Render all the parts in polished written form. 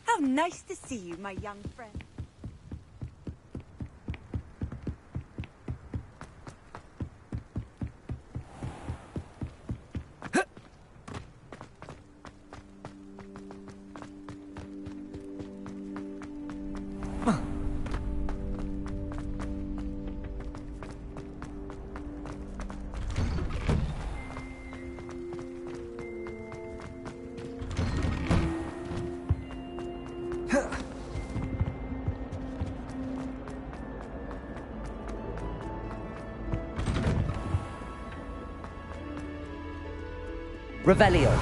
How nice to see you, my young friend. Revelio.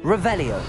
Revelio.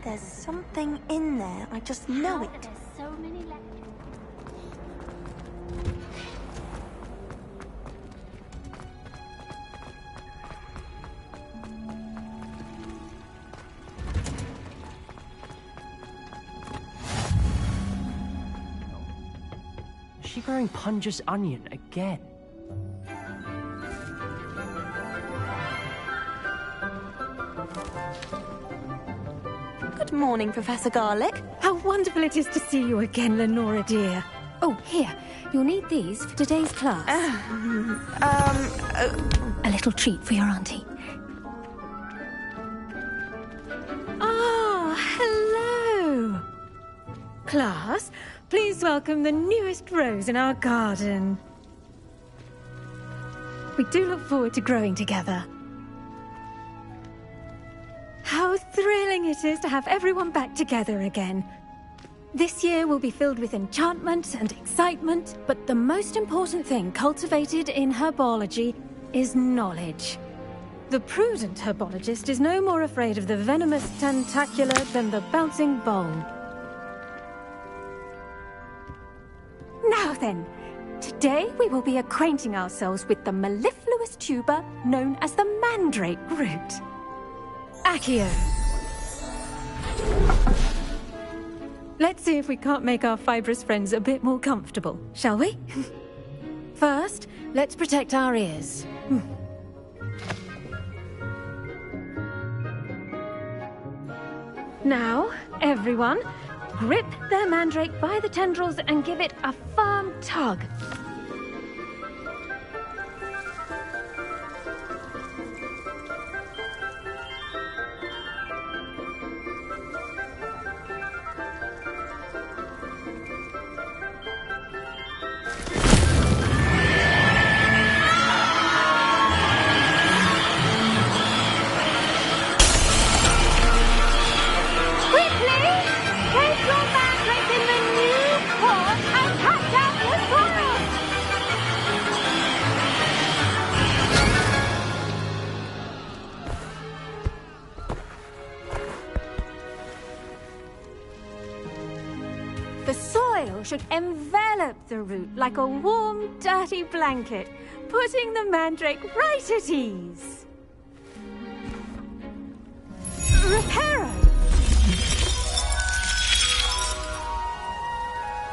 There's something in there. I just know it. There's so many lectures. Is she growing Punja's onion again? Good morning, Professor Garlic. How wonderful it is to see you again, Lenora dear. Oh, here. You'll need these for today's class. A little treat for your auntie. Ah, hello. Class, please welcome the newest rose in our garden. We do look forward to growing together. How thrilling it is to have everyone back together again. This year will be filled with enchantment and excitement, but the most important thing cultivated in herbology is knowledge. The prudent herbologist is no more afraid of the venomous tentacula than the bouncing bowl. Now then, today we will be acquainting ourselves with the mellifluous tuber known as the mandrake root. Accio. Let's see if we can't make our fibrous friends a bit more comfortable, shall we? First, let's protect our ears. Now, everyone, grip their mandrake by the tendrils and give it a firm tug. The soil should envelop the root like a warm, dirty blanket, putting the mandrake right at ease. Reparo!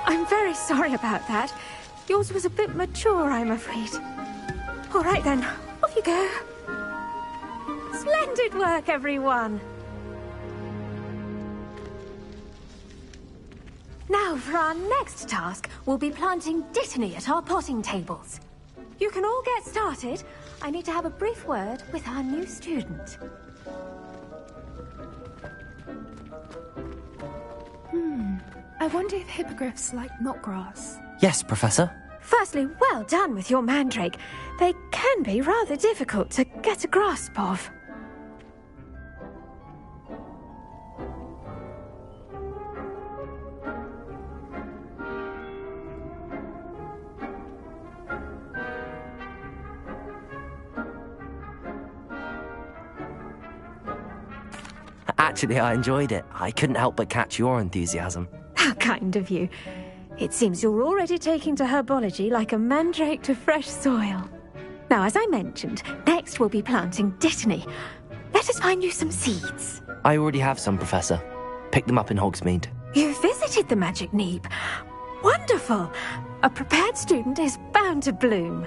I'm very sorry about that. Yours was a bit mature, I'm afraid. All right then, off you go. Splendid work, everyone. Now, for our next task, we'll be planting Dittany at our potting tables. You can all get started. I need to have a brief word with our new student. I wonder if hippogriffs like knotgrass. Yes, Professor. Firstly, well done with your mandrake. They can be rather difficult to get a grasp of. Actually, I enjoyed it. I couldn't help but catch your enthusiasm. How kind of you. It seems you're already taking to herbology like a mandrake to fresh soil. Now, as I mentioned, next we'll be planting Dittany. Let us find you some seeds. I already have some, Professor. Picked them up in Hogsmeade. You visited the Magic Neep. Wonderful! A prepared student is bound to bloom.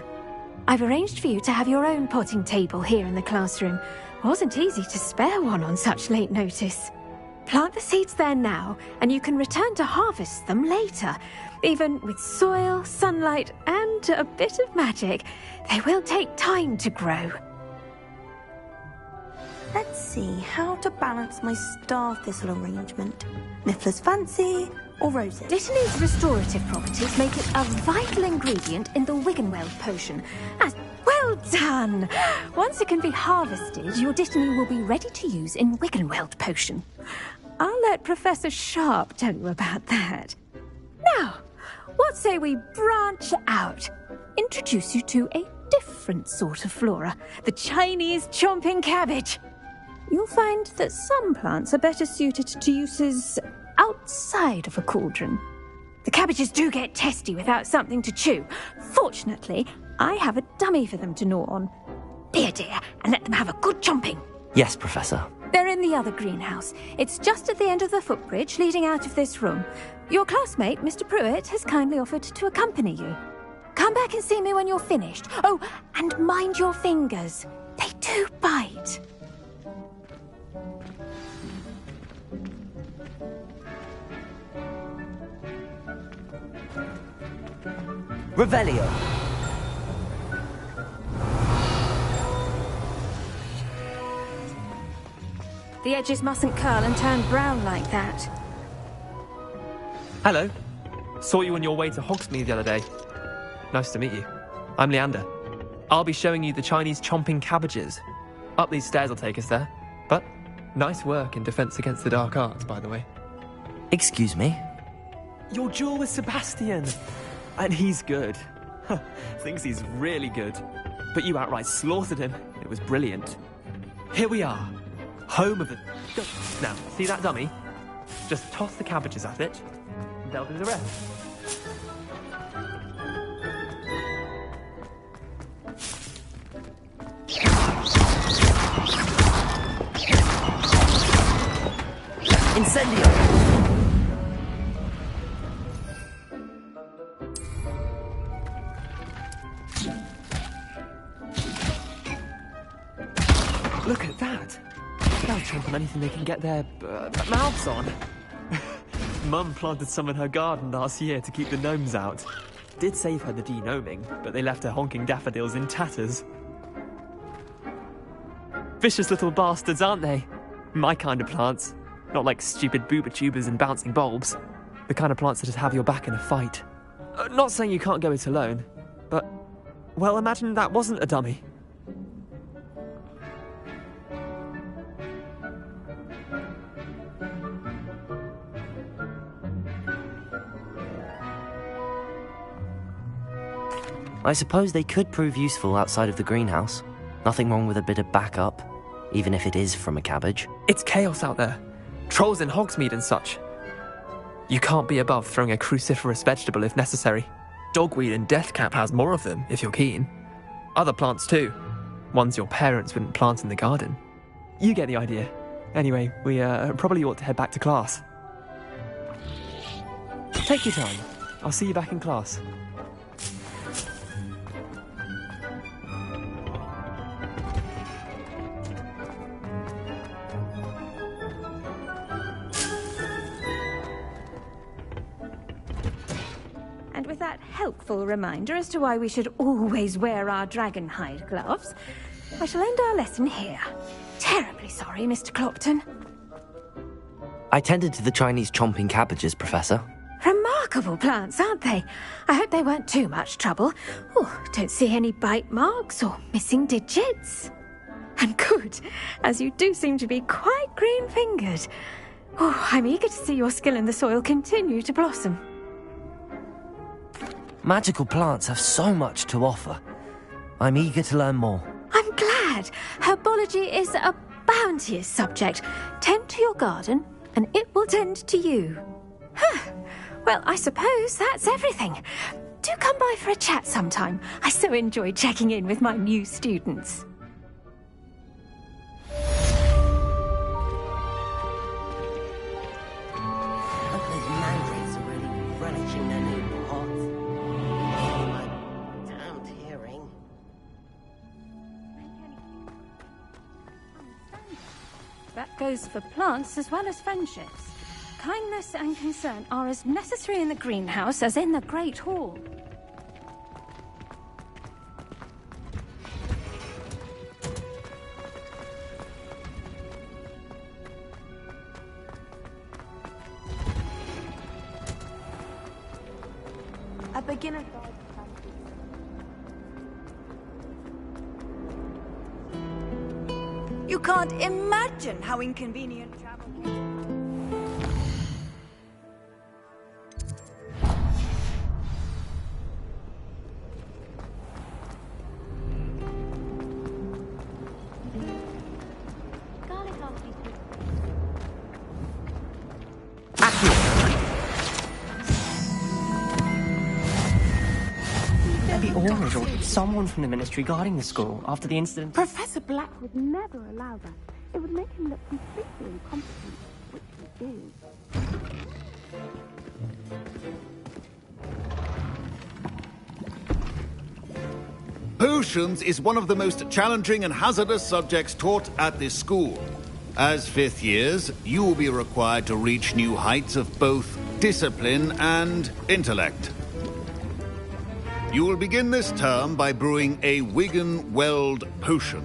I've arranged for you to have your own potting table here in the classroom. Wasn't easy to spare one on such late notice. Plant the seeds there now, and you can return to harvest them later. Even with soil, sunlight, and a bit of magic, they will take time to grow. Let's see how to balance my star thistle arrangement. Niffler's fancy or roses? Dittany's restorative properties make it a vital ingredient in the Wiggenweld potion. Well done! Once it can be harvested, your Dittany will be ready to use in Wiggenweld potion. I'll let Professor Sharp tell you about that. Now, what say we branch out? Introduce you to a different sort of flora, the Chinese chomping cabbage. You'll find that some plants are better suited to uses outside of a cauldron. The cabbages do get testy without something to chew. Fortunately, I have a dummy for them to gnaw on. Be a dear and let them have a good chomping. Yes, Professor. They're in the other greenhouse. It's just at the end of the footbridge leading out of this room. Your classmate, Mr. Pruitt, has kindly offered to accompany you. Come back and see me when you're finished. Oh, and mind your fingers. They do bite. Revelio. The edges mustn't curl and turn brown like that. Hello. Saw you on your way to Hogsmeade the other day. Nice to meet you. I'm Leander. I'll be showing you the Chinese chomping cabbages. Up these stairs will take us there. But nice work in Defense Against the Dark Arts, by the way. Excuse me? Your duel with Sebastian. And he's good. Thinks he's really good. But you outright slaughtered him. It was brilliant. Here we are. Home of the... Now, see that dummy? Just toss the cabbages at it, and they'll do the rest. Incendio! Look at that! They'll chomp on anything they can get their mouths on. Mum planted some in her garden last year to keep the gnomes out. Did save her the de-gnoming, but they left her honking daffodils in tatters. Vicious little bastards, aren't they? My kind of plants. Not like stupid booba tubers and bouncing bulbs. The kind of plants that just have your back in a fight. Not saying you can't go it alone, but... Well, imagine that wasn't a dummy. I suppose they could prove useful outside of the greenhouse. Nothing wrong with a bit of backup, even if it is from a cabbage. It's chaos out there. Trolls in Hogsmeade and such. You can't be above throwing a cruciferous vegetable if necessary. Dogweed and deathcap has more of them, if you're keen. Other plants too. Ones your parents wouldn't plant in the garden. You get the idea. Anyway, we probably ought to head back to class. Take your time. I'll see you back in class. And with that helpful reminder as to why we should always wear our dragon hide gloves, I shall end our lesson here. Terribly sorry, Mr. Clopton. I tended to the Chinese chomping cabbages, Professor. Remarkable plants, aren't they? I hope they weren't too much trouble. Oh, don't see any bite marks or missing digits. And good, as you do seem to be quite green-fingered. Oh, I'm eager to see your skill in the soil continue to blossom. Magical plants have so much to offer. I'm eager to learn more. I'm glad. Herbology is a bounteous subject. Tend to your garden, and it will tend to you. Huh. Well, I suppose that's everything. Do come by for a chat sometime. I so enjoy checking in with my new students. Look, those mandrates are really relishing their new pots. Oh, my damned hearing. That goes for plants as well as friendships. Kindness and concern are as necessary in the greenhouse as in the Great Hall. A beginner guide. You can't imagine how inconvenient travel is. Maybe Orange or someone from the ministry guarding the school after the incident. Professor Black would never allow that. It would make him look completely incompetent, which he is. Potions is one of the most challenging and hazardous subjects taught at this school. As fifth years, you will be required to reach new heights of both discipline and intellect. You will begin this term by brewing a Wigan-Weld potion.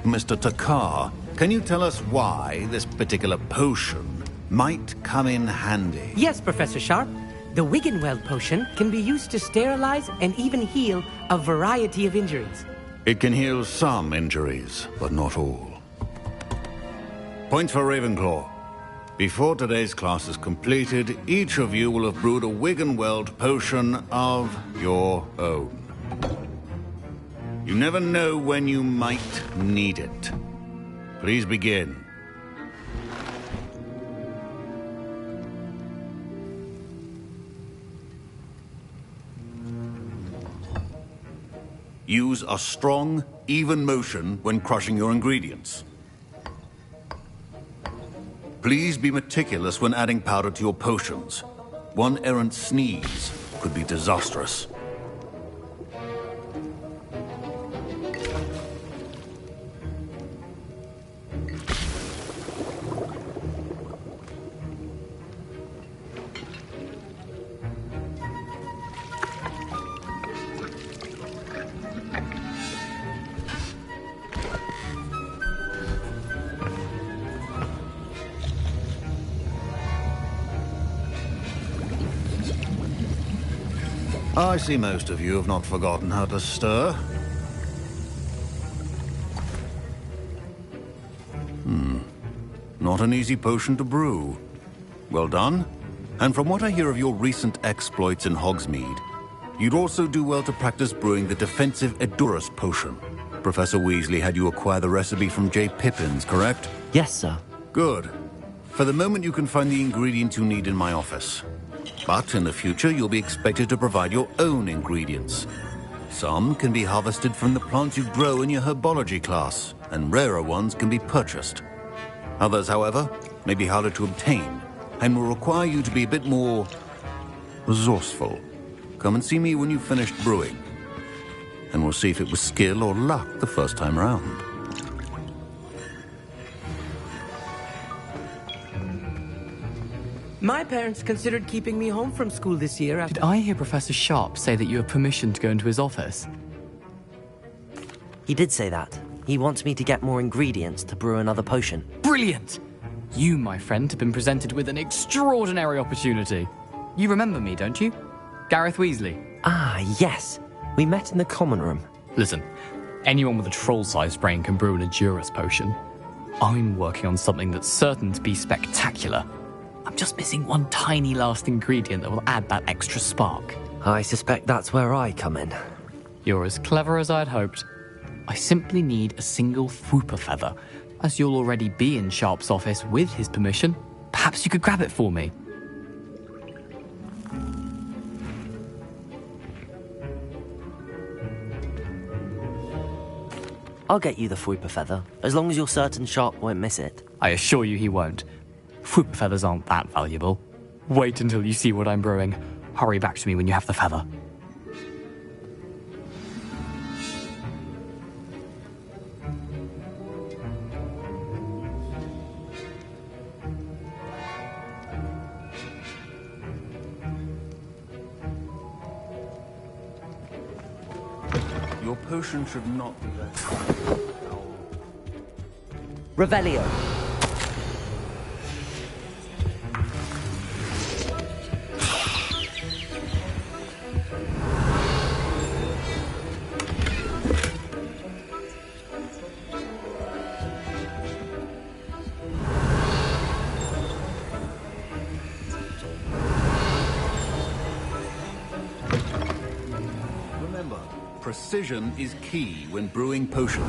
Mr. Takar, can you tell us why this particular potion might come in handy? Yes, Professor Sharp. The Wigan-Weld potion can be used to sterilize and even heal a variety of injuries. It can heal some injuries, but not all. Points for Ravenclaw. Before today's class is completed, each of you will have brewed a Wigan-Weld potion of your own. You never know when you might need it. Please begin. Use a strong, even motion when crushing your ingredients. Please be meticulous when adding powder to your potions. One errant sneeze could be disastrous. I see most of you have not forgotten how to stir. Not an easy potion to brew. Well done. And from what I hear of your recent exploits in Hogsmeade, you'd also do well to practice brewing the defensive Edurus potion. Professor Weasley had you acquire the recipe from J. Pippins, correct? Yes, sir. Good. For the moment, you can find the ingredients you need in my office. But in the future, you'll be expected to provide your own ingredients. Some can be harvested from the plants you grow in your herbology class, and rarer ones can be purchased. Others, however, may be harder to obtain, and will require you to be a bit more resourceful. Come and see me when you've finished brewing, and we'll see if it was skill or luck the first time round. My parents considered keeping me home from school this year after... Did I hear Professor Sharp say that you have permission to go into his office? He did say that. He wants me to get more ingredients to brew another potion. Brilliant! You, my friend, have been presented with an extraordinary opportunity. You remember me, don't you? Gareth Weasley. Ah, yes. We met in the common room. Listen, anyone with a troll-sized brain can brew an Edurus potion. I'm working on something that's certain to be spectacular. I'm just missing one tiny last ingredient that will add that extra spark. I suspect that's where I come in. You're as clever as I'd hoped. I simply need a single Fwooper feather. As you'll already be in Sharp's office with his permission, perhaps you could grab it for me. I'll get you the Fwooper feather, as long as you're certain Sharp won't miss it. I assure you he won't. Fwooper feathers aren't that valuable. Wait until you see what I'm brewing. Hurry back to me when you have the feather. Your potion should not be that. Revelio. Remember, precision is key when brewing potions.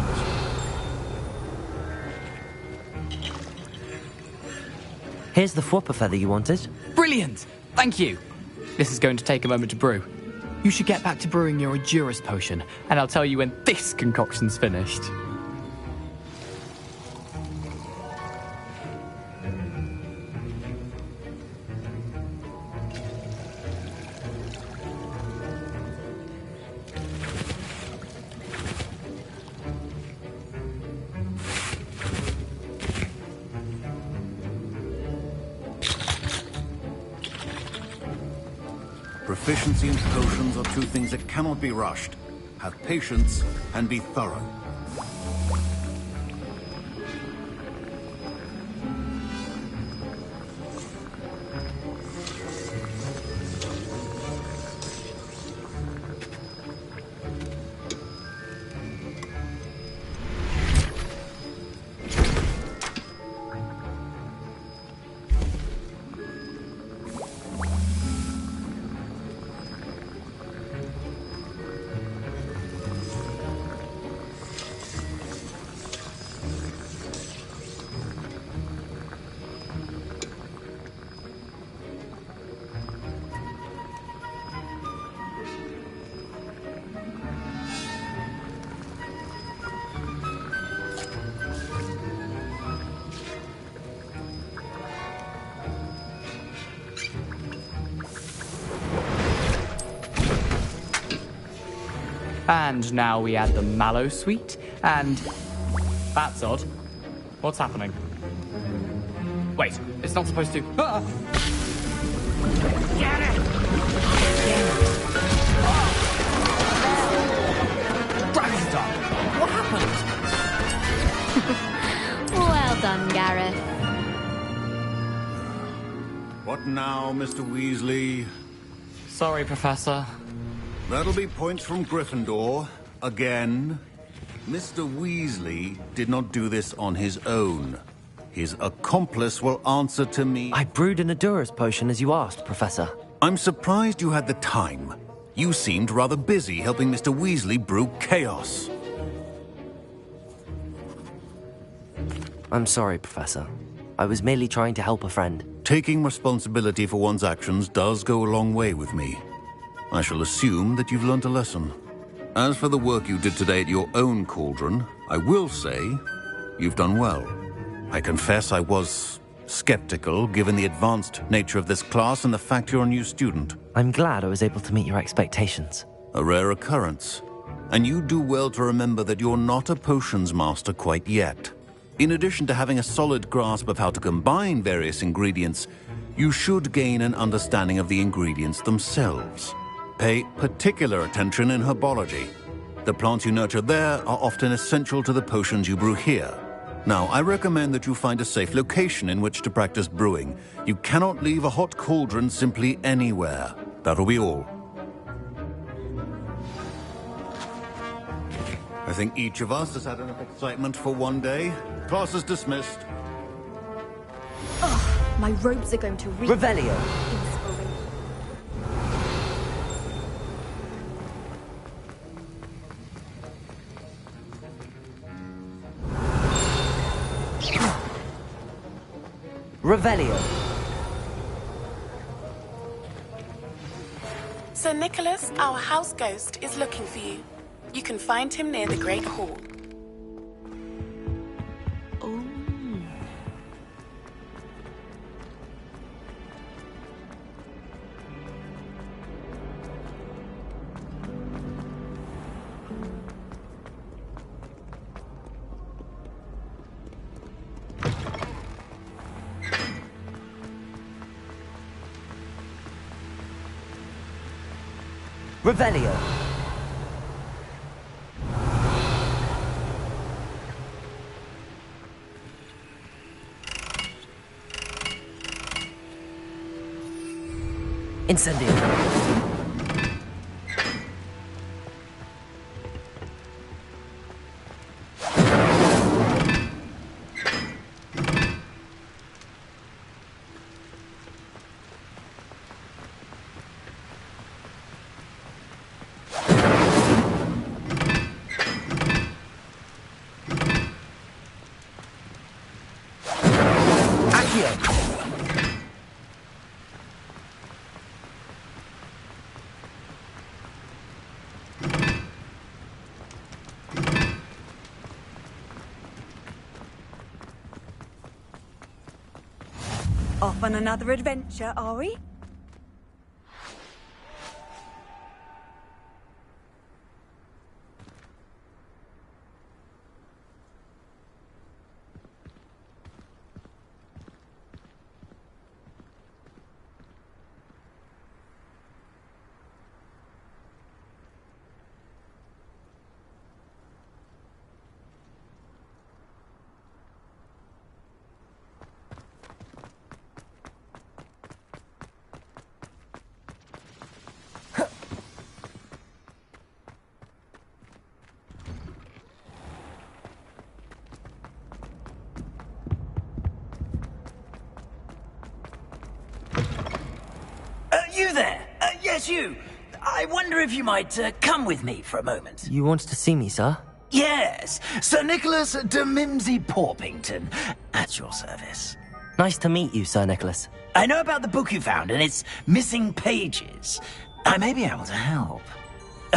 Here's the Fwooper feather you wanted. Brilliant! Thank you! This is going to take a moment to brew. You should get back to brewing your Edurus potion, and I'll tell you when this concoction's finished. Proficiency and potions are two things that cannot be rushed. Have patience and be thorough. And now we add the mallow sweet, and... That's odd. What's happening? Wait, it's not supposed to... Ah! Get it! Dragonstone! What happened? Well done, Gareth. What now, Mr. Weasley? Sorry, Professor. That'll be points from Gryffindor. Again. Mr. Weasley did not do this on his own. His accomplice will answer to me. I brewed an Edurus potion as you asked, Professor. I'm surprised you had the time. You seemed rather busy helping Mr. Weasley brew chaos. I'm sorry, Professor. I was merely trying to help a friend. Taking responsibility for one's actions does go a long way with me. I shall assume that you've learnt a lesson. As for the work you did today at your own cauldron, I will say you've done well. I confess I was skeptical, given the advanced nature of this class and the fact you're a new student. I'm glad I was able to meet your expectations. A rare occurrence. And you do well to remember that you're not a potions master quite yet. In addition to having a solid grasp of how to combine various ingredients, you should gain an understanding of the ingredients themselves. Pay particular attention in herbology. The plants you nurture there are often essential to the potions you brew here. Now, I recommend that you find a safe location in which to practice brewing. You cannot leave a hot cauldron simply anywhere. That'll be all. I think each of us has had enough excitement for one day. Class is dismissed. Oh, my robes are going to reek. Revelio. Revelio. Sir Nicholas, our house ghost, is looking for you. You can find him near the Great Hall. Revelio. Incendio. Off on another adventure, are we? You there? Yes, you. I wonder if you might come with me for a moment. You wanted to see me, sir? Yes, Sir Nicholas de Mimsy Porpington, at your service. Nice to meet you, Sir Nicholas. I know about the book you found and its missing pages. I may be able to help.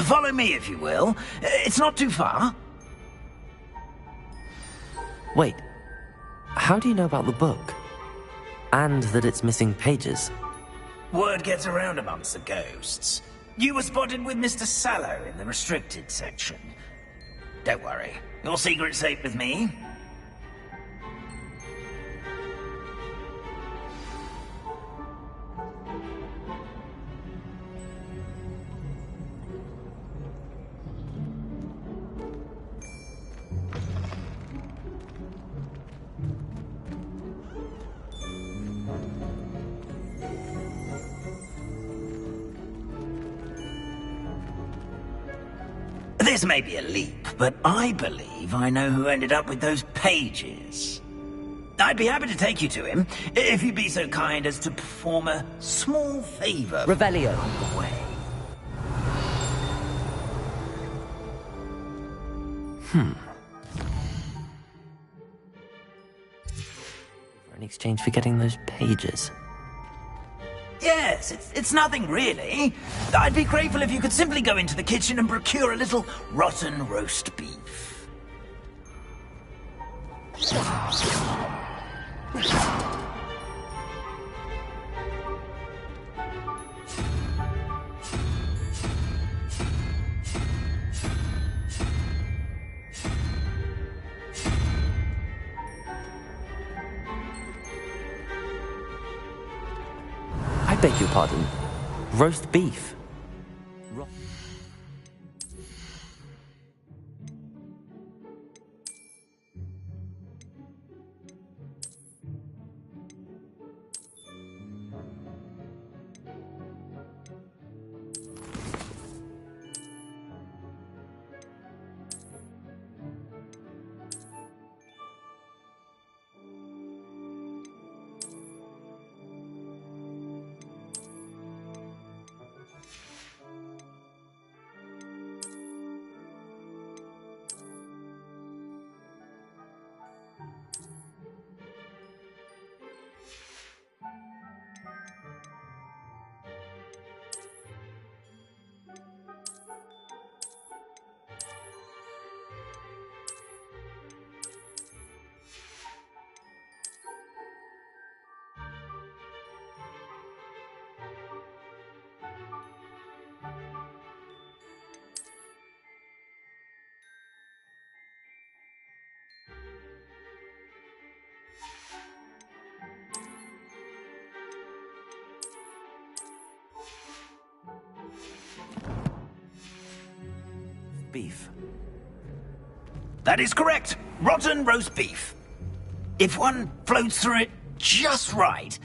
Follow me, if you will. It's not too far. Wait, how do you know about the book? And that it's missing pages? Word gets around amongst the ghosts. You were spotted with Mr. Sallow in the restricted section. Don't worry, your secret's safe with me. This may be a leap, but I believe I know who ended up with those pages. I'd be happy to take you to him, if you'd be so kind as to perform a small favor. Revelio. On the way. In exchange for getting those pages. Yes, it's nothing really. I'd be grateful if you could simply go into the kitchen and procure a little rotten roast beef. I beg your pardon. Roast beef. Beef. That is correct. Rotten roast beef. If one floats through it just right.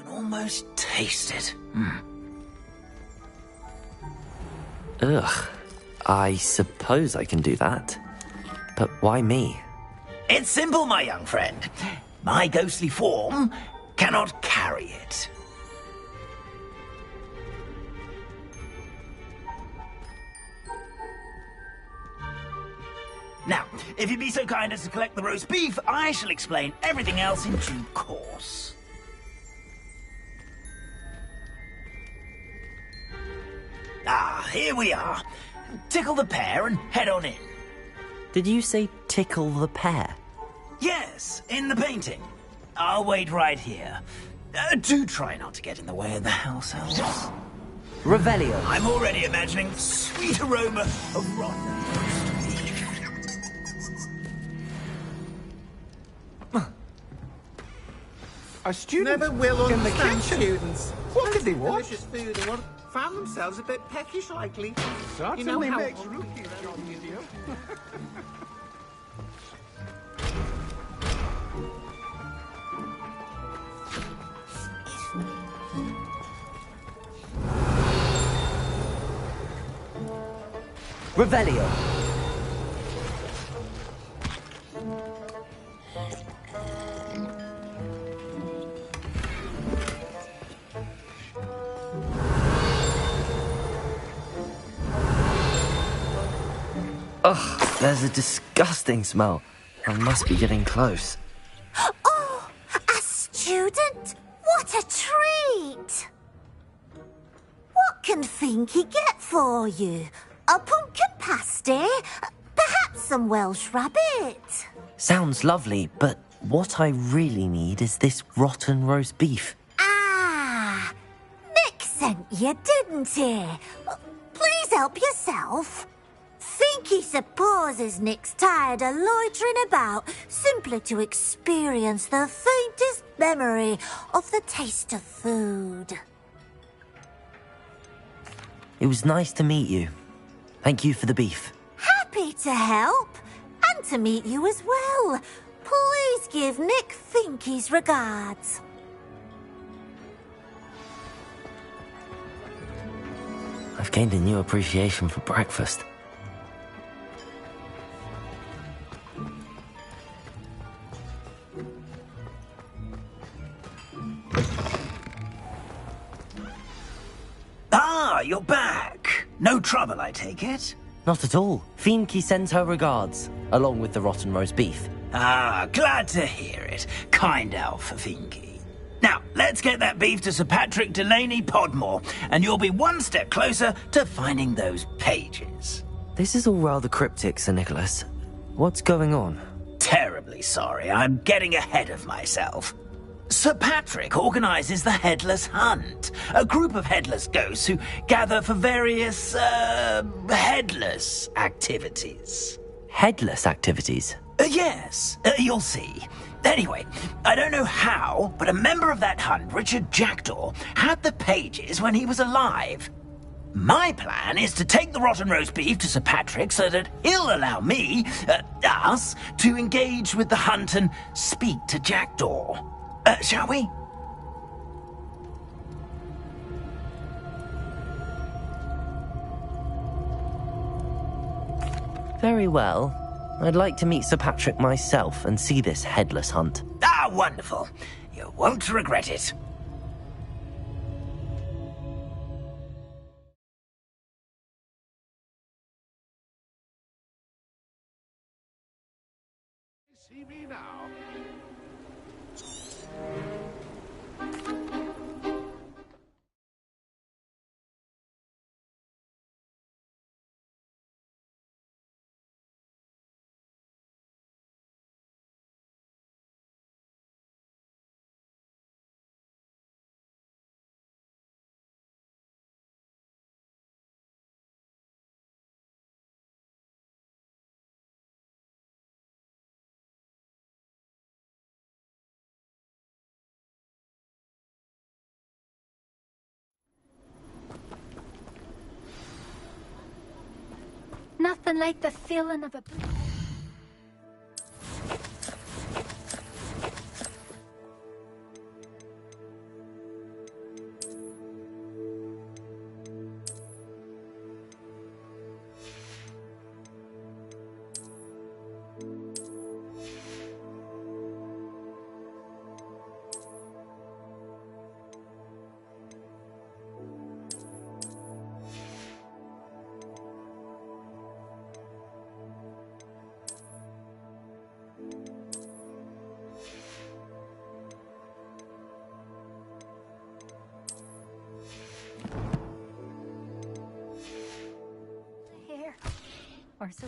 Almost taste it. Ugh. I suppose I can do that. But why me? It's simple, my young friend. My ghostly form cannot carry it. Now, if you'd be so kind as to collect the roast beef, I shall explain everything else in due course. Ah, here we are. Tickle the pear and head on in. Did you say tickle the pear? Yes, in the painting. I'll wait right here. Do try not to get in the way of the house elves. Revelio. I'm already imagining the sweet aroma of rotten roast beef. A student never will in the understand kitchen. students. What did they want? Delicious food and what found themselves a bit peckish likely. Certainly you know how makes on rookies job easier. Revelio. Ugh, there's a disgusting smell. I must be getting close. Oh, a student? What a treat! What can Finky get for you? A pumpkin pasty? Perhaps some Welsh rabbit? Sounds lovely, but what I really need is this rotten roast beef. Ah, Nick sent you, didn't he? Please help yourself. Finky supposes Nick's tired of loitering about simply to experience the faintest memory of the taste of food. It was nice to meet you. Thank you for the beef. Happy to help, and to meet you as well. Please give Nick Finky's regards. I've gained a new appreciation for breakfast. Ah, you're back. No trouble, I take it? Not at all. Fienke sends her regards, along with the rotten roast beef. Ah, glad to hear it. Kind elf, Fienke. Now, let's get that beef to Sir Patrick Delaney Podmore, and you'll be one step closer to finding those pages. This is all rather cryptic, Sir Nicholas. What's going on? Terribly sorry, I'm getting ahead of myself. Sir Patrick organizes the Headless Hunt, a group of headless ghosts who gather for various, headless activities. Headless activities? Yes, you'll see. Anyway, I don't know how, but a member of that hunt, Richard Jackdaw, had the pages when he was alive. My plan is to take the rotten roast beef to Sir Patrick so that he'll allow me, us, to engage with the hunt and speak to Jackdaw. Shall we? Very well. I'd like to meet Sir Patrick myself and see this headless hunt. Ah, wonderful. You won't regret it. See me now. Nothing like the feeling of a... Here. Or so.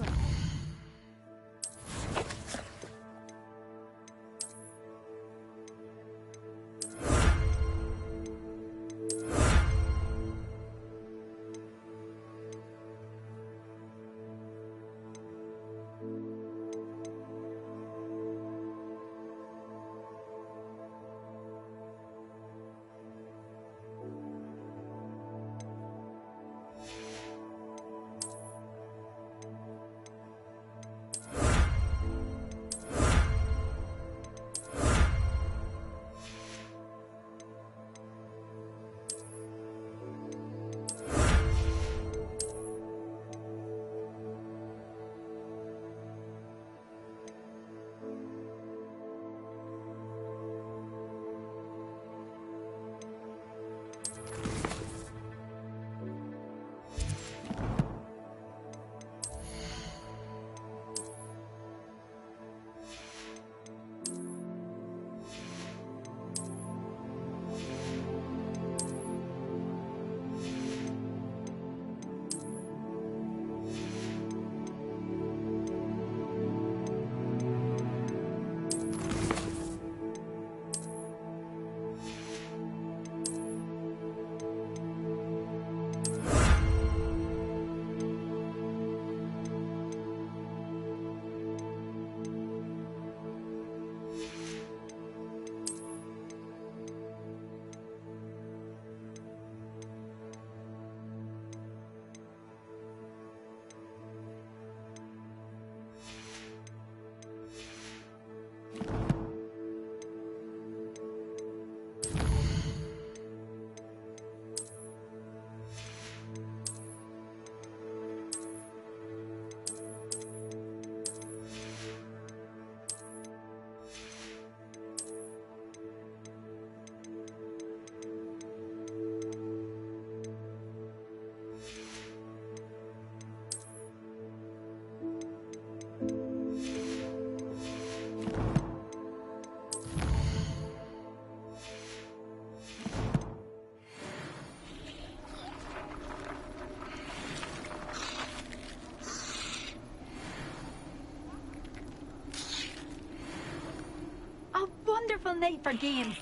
wonderful night for games.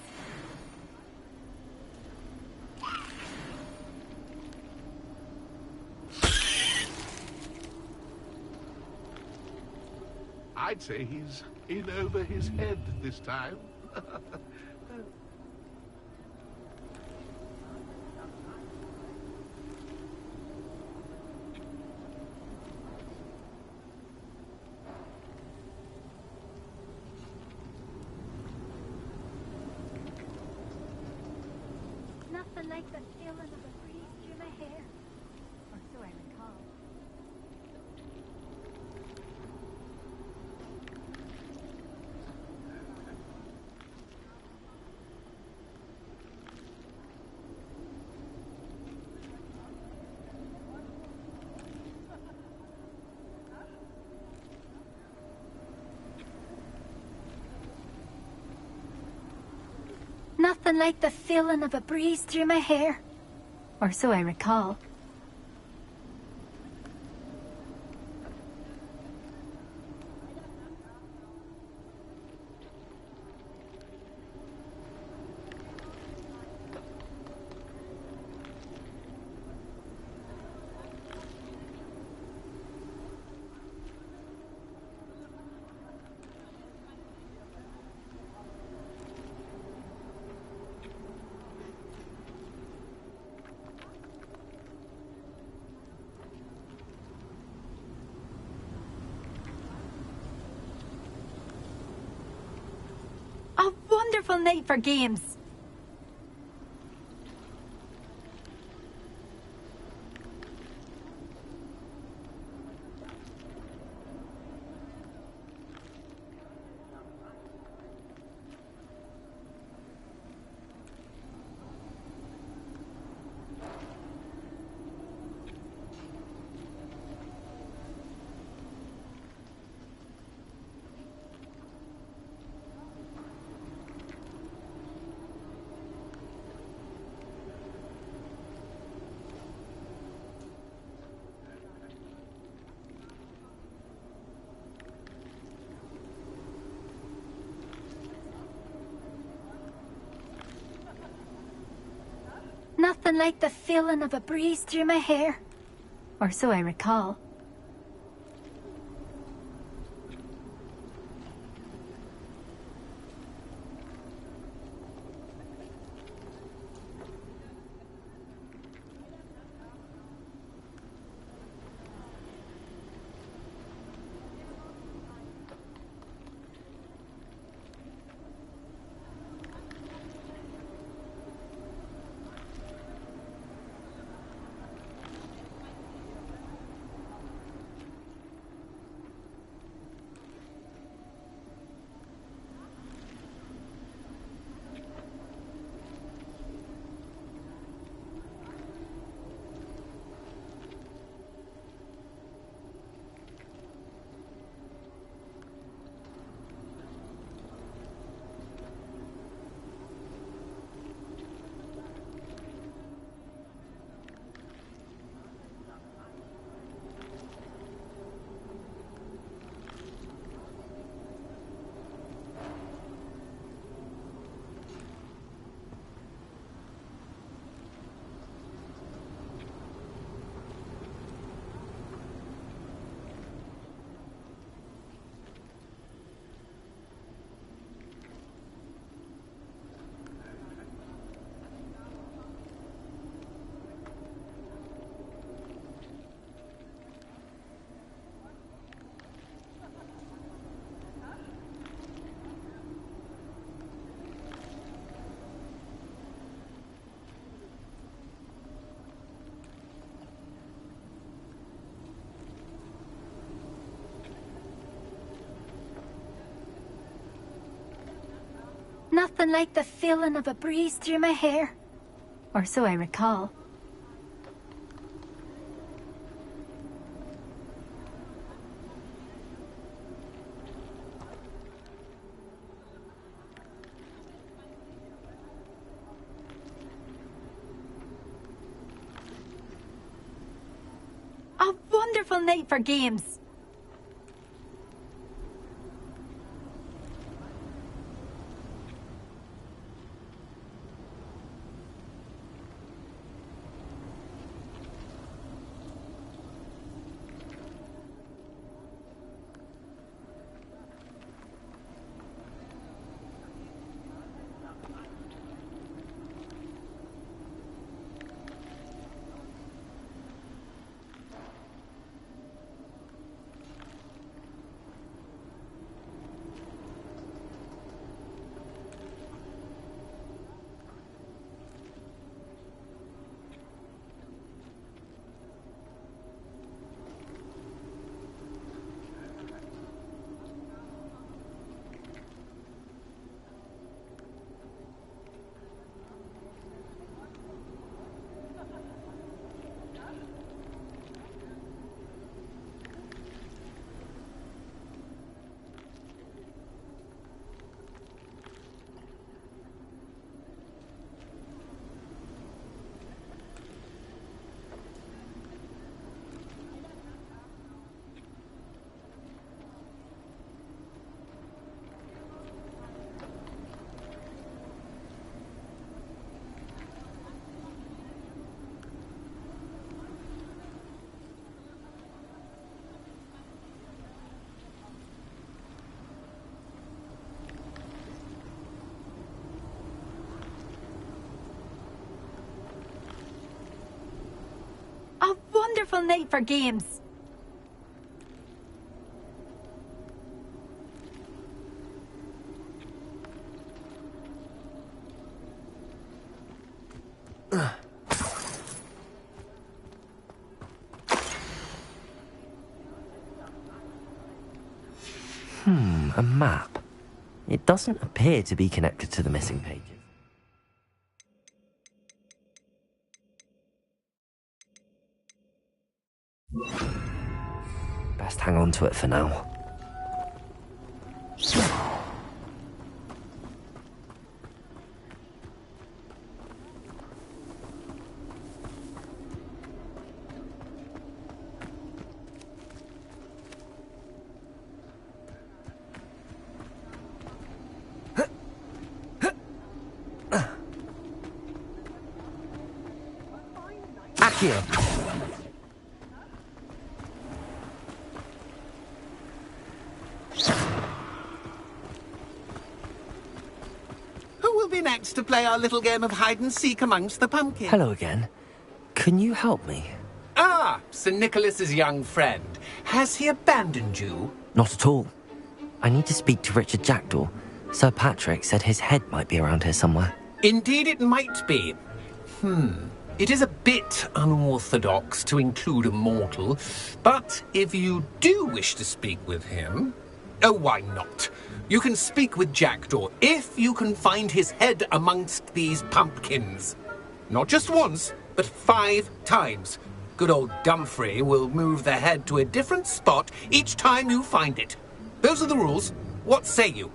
I'd say he's in over his head this time. Nothing like the feeling of a breeze through my hair. Or so I recall. Nothing like the feeling of a breeze through my hair. Or so I recall. A wonderful night for games. Nothing like the feeling of a breeze through my hair. Or so I recall. Nothing like the feeling of a breeze through my hair. Or so I recall. A wonderful night for games. wonderful night for games. A map. It doesn't appear to be connected to the missing pages. Best hang on to it for now. Here. Who will be next to play our little game of hide-and-seek amongst the pumpkins? Hello again. Can you help me? Ah, Sir Nicholas's young friend. Has he abandoned you? Not at all. I need to speak to Richard Jackdaw. Sir Patrick said his head might be around here somewhere. Indeed it might be. It is a bit unorthodox to include a mortal, but if you do wish to speak with him... Oh, why not? You can speak with Jackdaw if you can find his head amongst these pumpkins. Not just once, but 5 times. Good old Dumfrey will move the head to a different spot each time you find it. Those are the rules. What say you?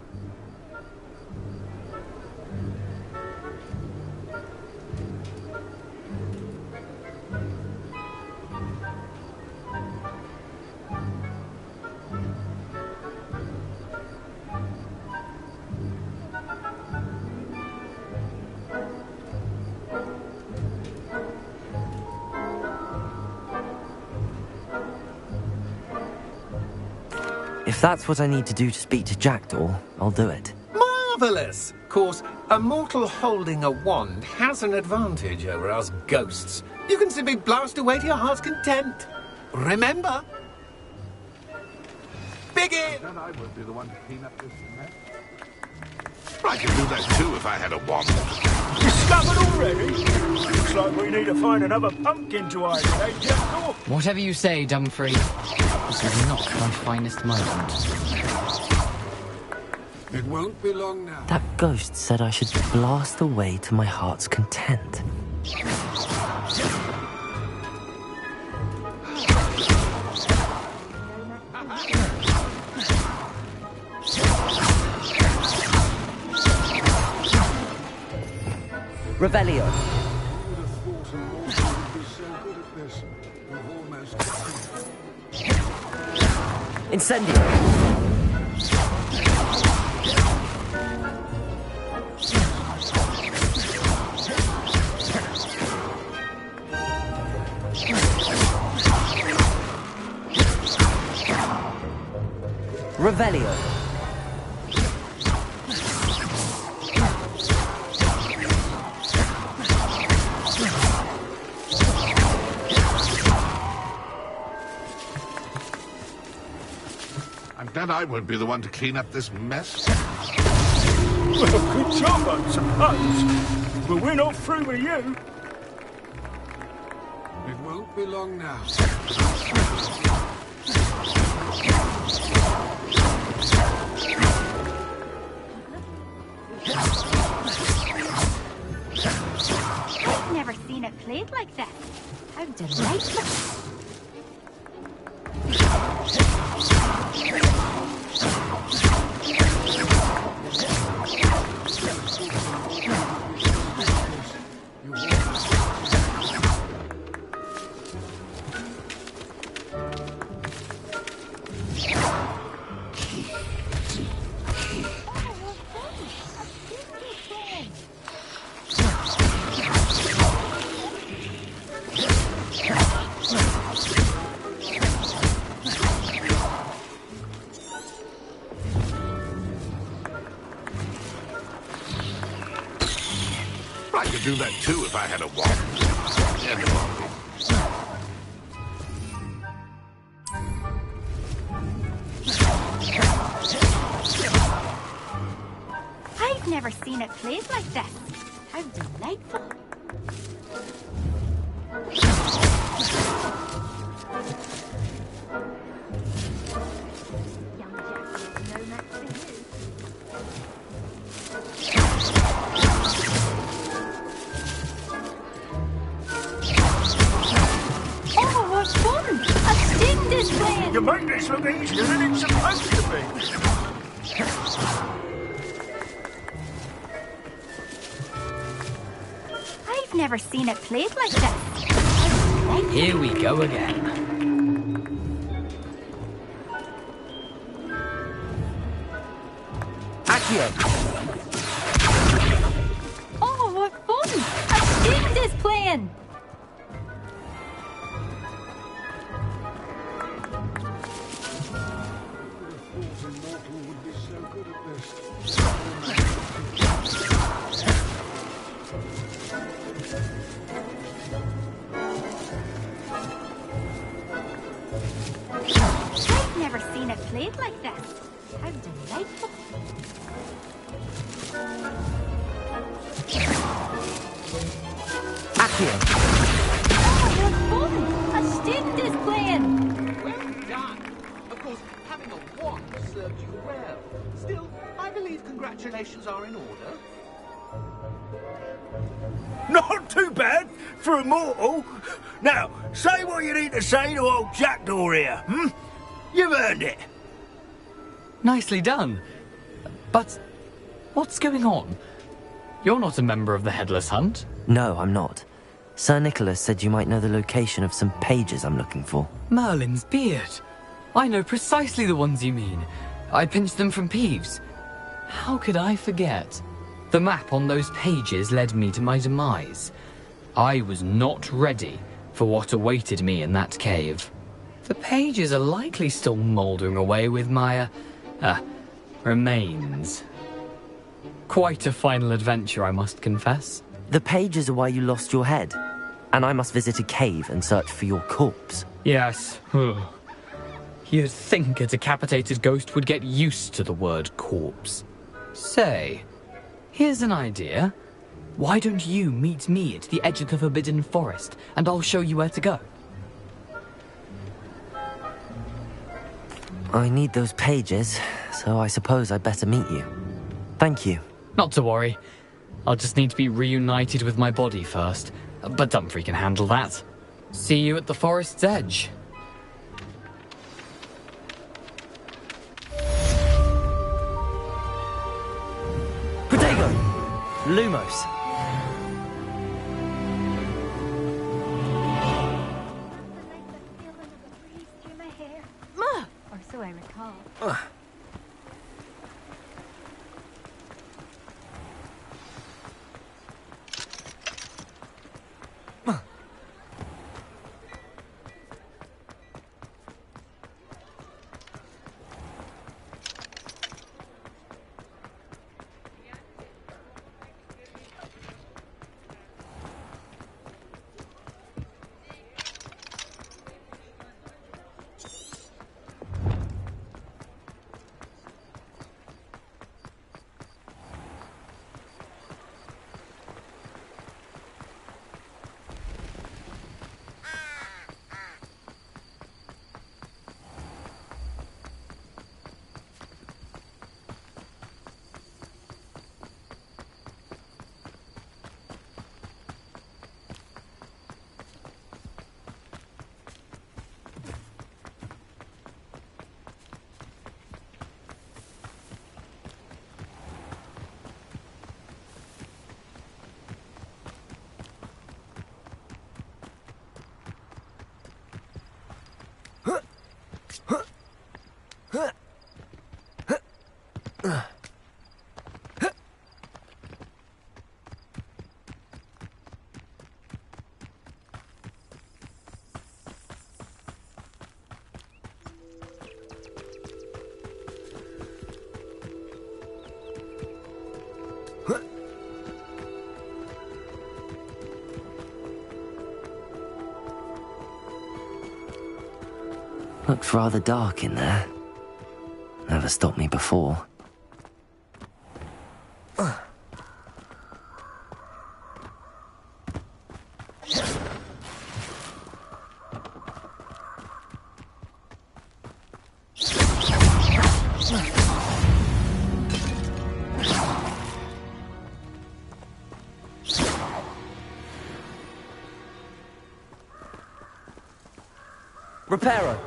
If that's what I need to do to speak to Jackdaw, I'll do it. Marvellous! Of course, a mortal holding a wand has an advantage over us ghosts. You can simply blast away to your heart's content. Remember? Begin! Then I would be the one to clean up this mess. I could do that too if I had a wand. Discovered already? Looks like we need to find another pumpkin to hide, eh, Jackdaw? Whatever you say, Dumfrey. This is not my finest moment. It won't be long now. That ghost said I should blast away to my heart's content. Revelio. Incendio. Revelio. I'm glad I won't be the one to clean up this mess. Well, good job, I suppose. But we're not through with you. It won't be long now. I've never seen it played like that. How delightful. I could do that too if I had a wand. And a wand. I've never seen it played like this. How delightful. Oh, what fun! A sting display! You make this look easier than it's supposed to be. I've never seen it played like this. Here we go again. Accio! Oh, what fun! A sting displaying! I've never seen it played like this. How delightful. Accio! Oh, what fun! A sting displaying! Well done. Of course, having a wand served you well. Still, I believe congratulations are in order. Not too bad for a mortal. Now, say what you need to say to old Jackdaw here, hmm? You've earned it. Nicely done. But what's going on? You're not a member of the Headless Hunt. No, I'm not. Sir Nicholas said you might know the location of some pages I'm looking for. Merlin's beard. I know precisely the ones you mean. I pinched them from Peeves. How could I forget? The map on those pages led me to my demise. I was not ready for what awaited me in that cave. The pages are likely still mouldering away with my, remains. Quite a final adventure, I must confess. The pages are why you lost your head, and I must visit a cave and search for your corpse. Yes. You'd think a decapitated ghost would get used to the word corpse. Say, here's an idea. Why don't you meet me at the edge of the Forbidden Forest, and I'll show you where to go? I need those pages, so I suppose I'd better meet you. Thank you. Not to worry. I'll just need to be reunited with my body first. But Dumfries can handle that. See you at the forest's edge. Protego! Lumos! Or so I recall. Looks rather dark in there. Never stopped me before. Reparo.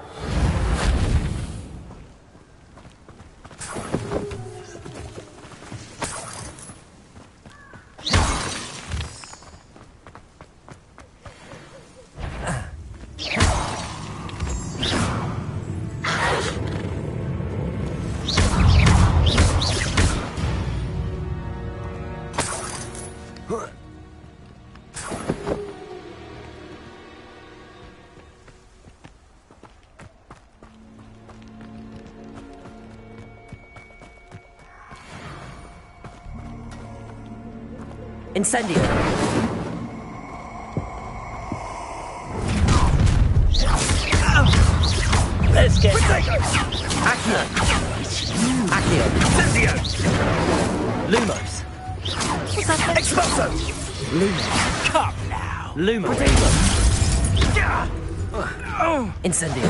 Incendio. Let's get Accio. Accio. Incendio. Lumos. Expulso. Lumos. Come now. Lumos. Incendio.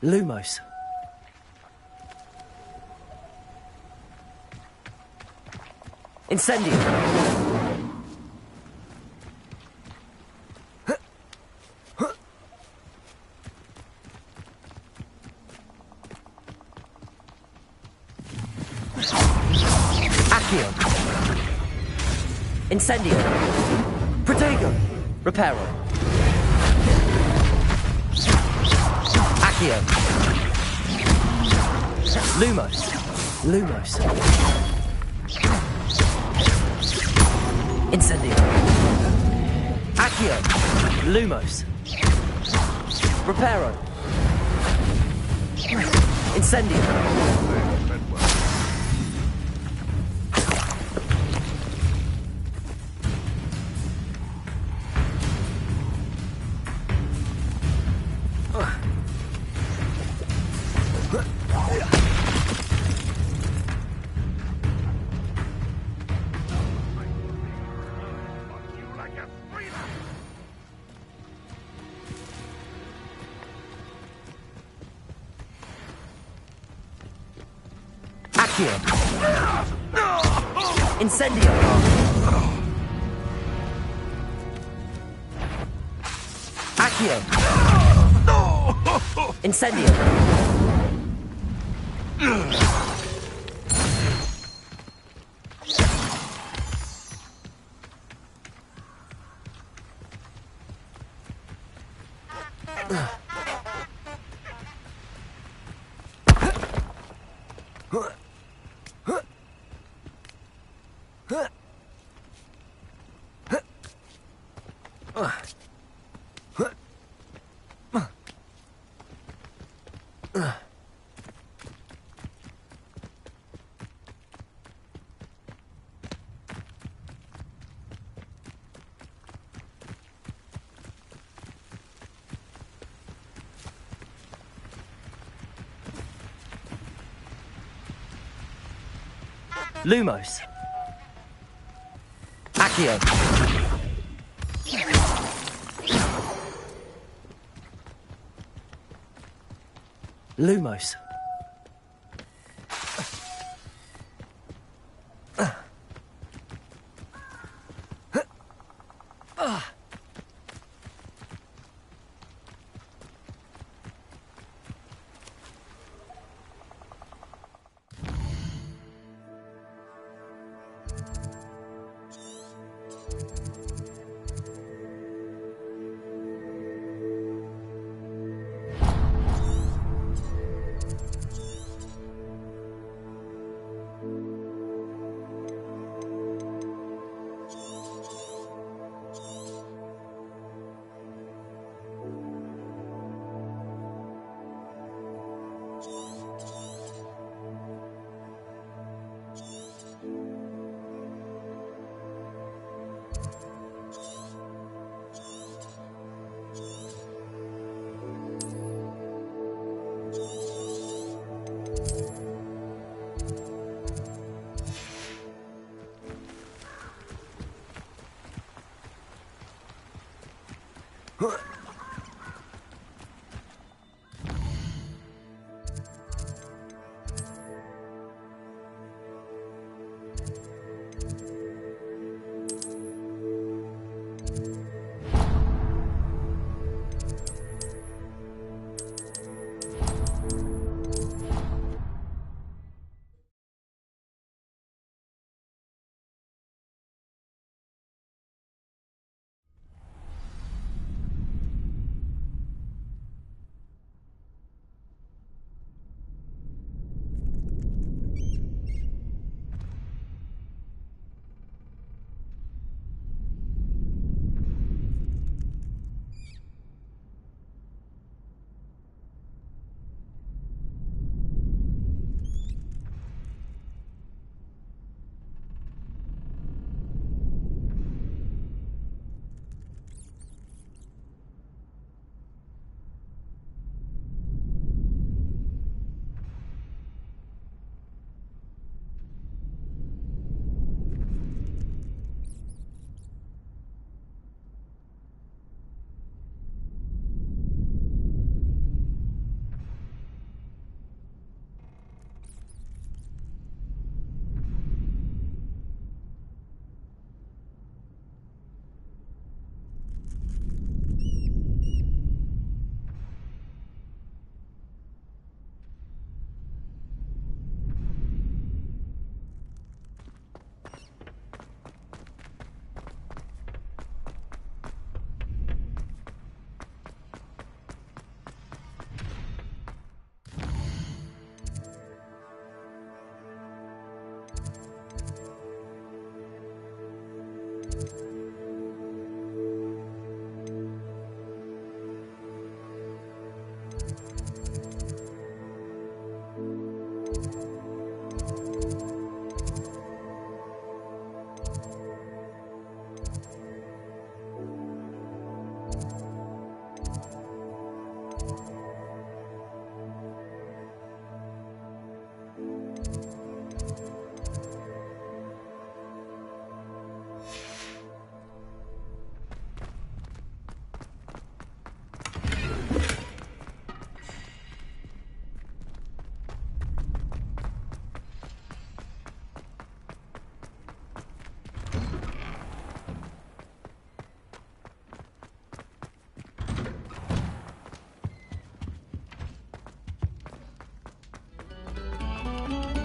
Lumos. Incendio. Accio. Incendio. Protego. Reparo. Accio. Lumos. Lumos. Incendio. Accio. Lumos. Reparo. Incendio. Incendio. Accio. Incendio. Lumos. Accio. Lumos.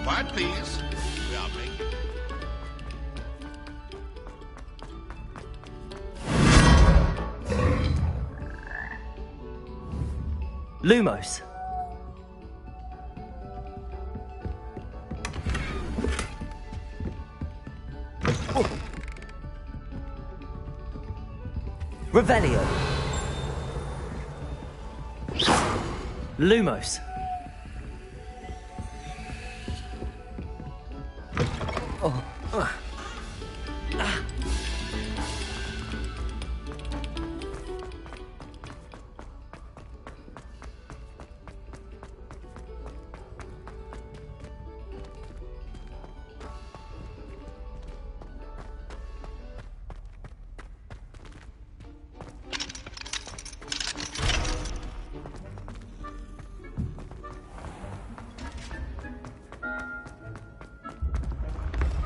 Quiet, please. We are making... Lumos. Revelio. Lumos.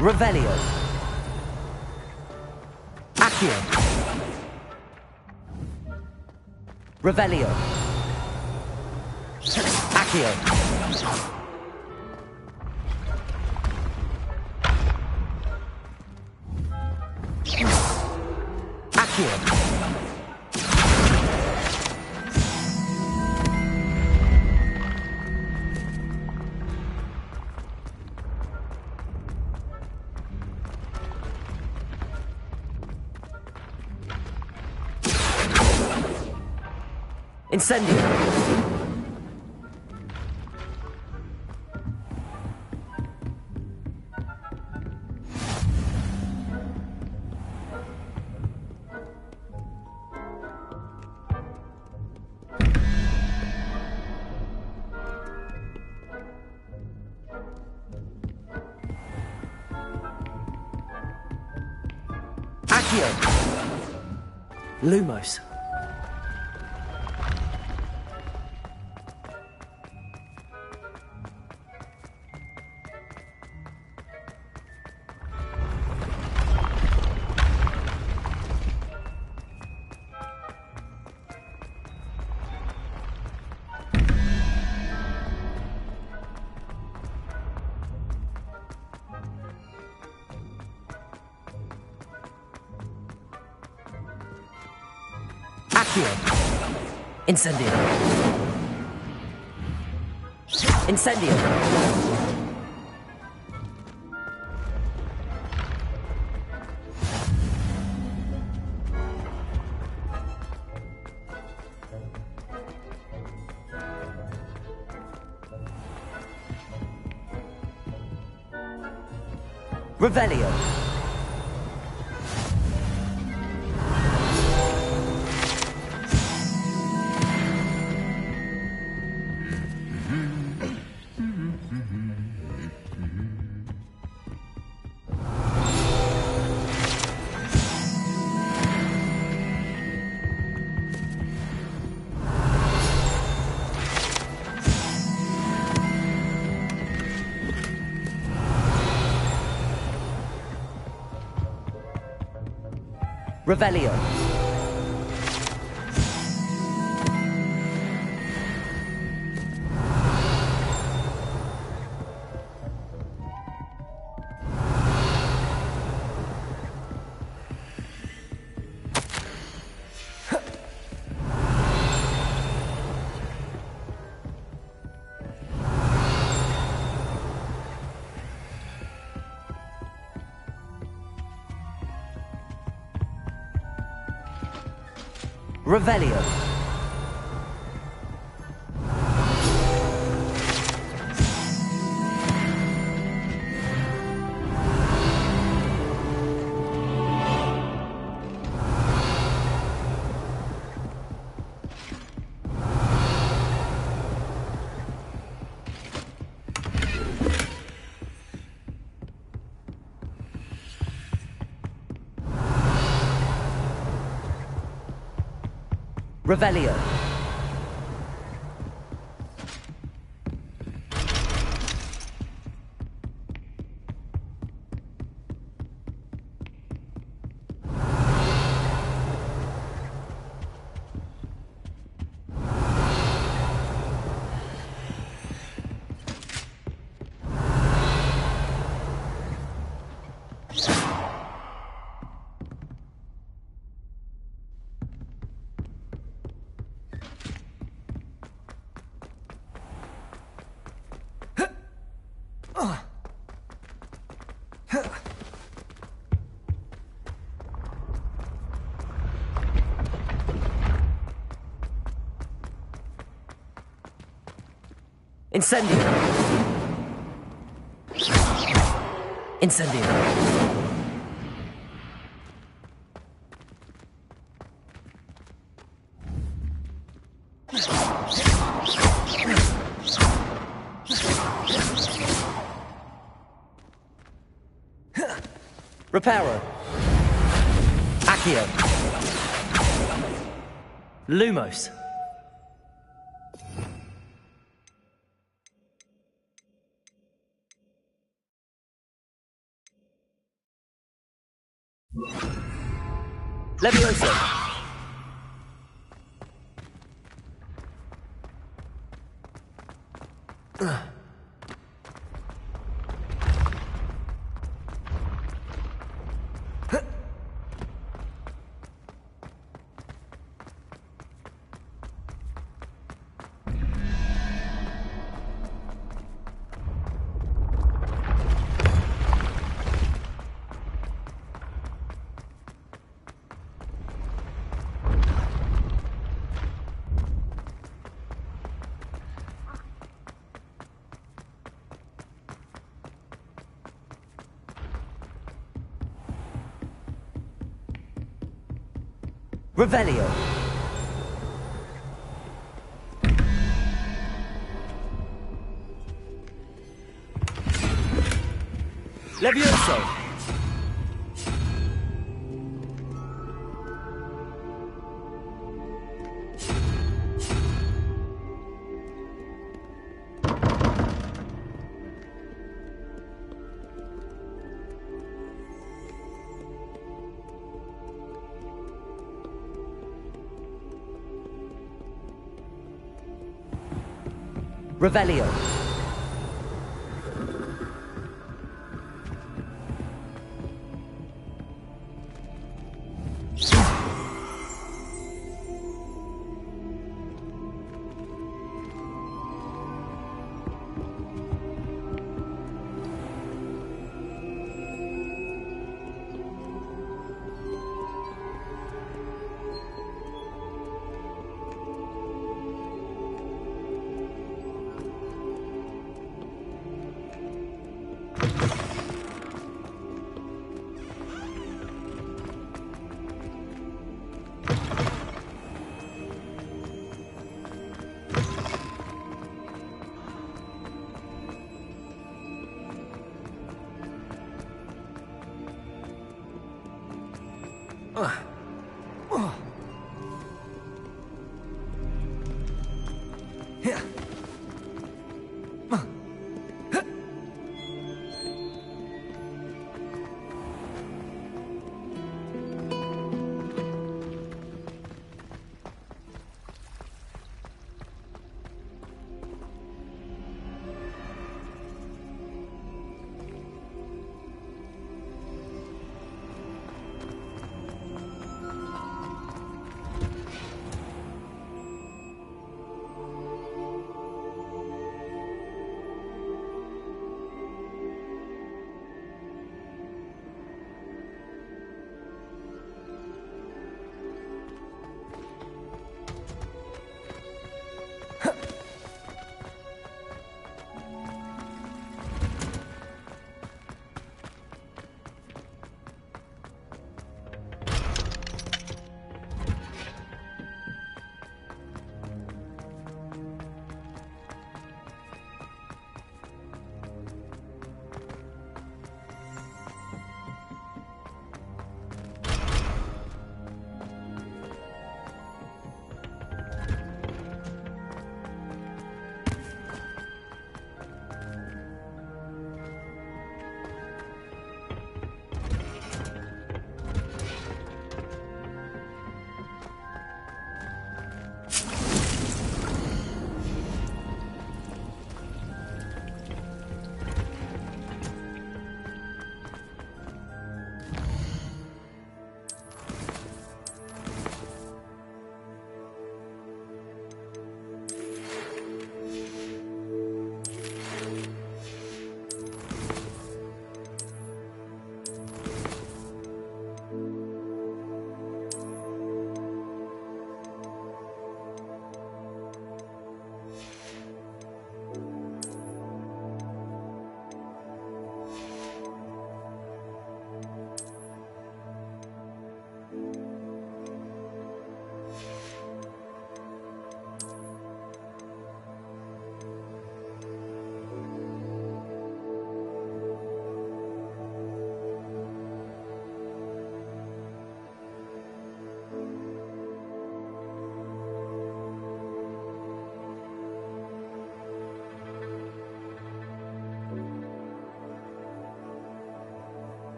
Revelio. Accio. Revelio. Accio. Accio. Incendio. Accio. Lumos. Accio. Incendio. Incendio. Revelio. Revelio. Revelio. Revelio. Incendio. Incendio. Reparo. Accio. Lumos. Levioso. Revelio. Levioso. Revelio. Ah,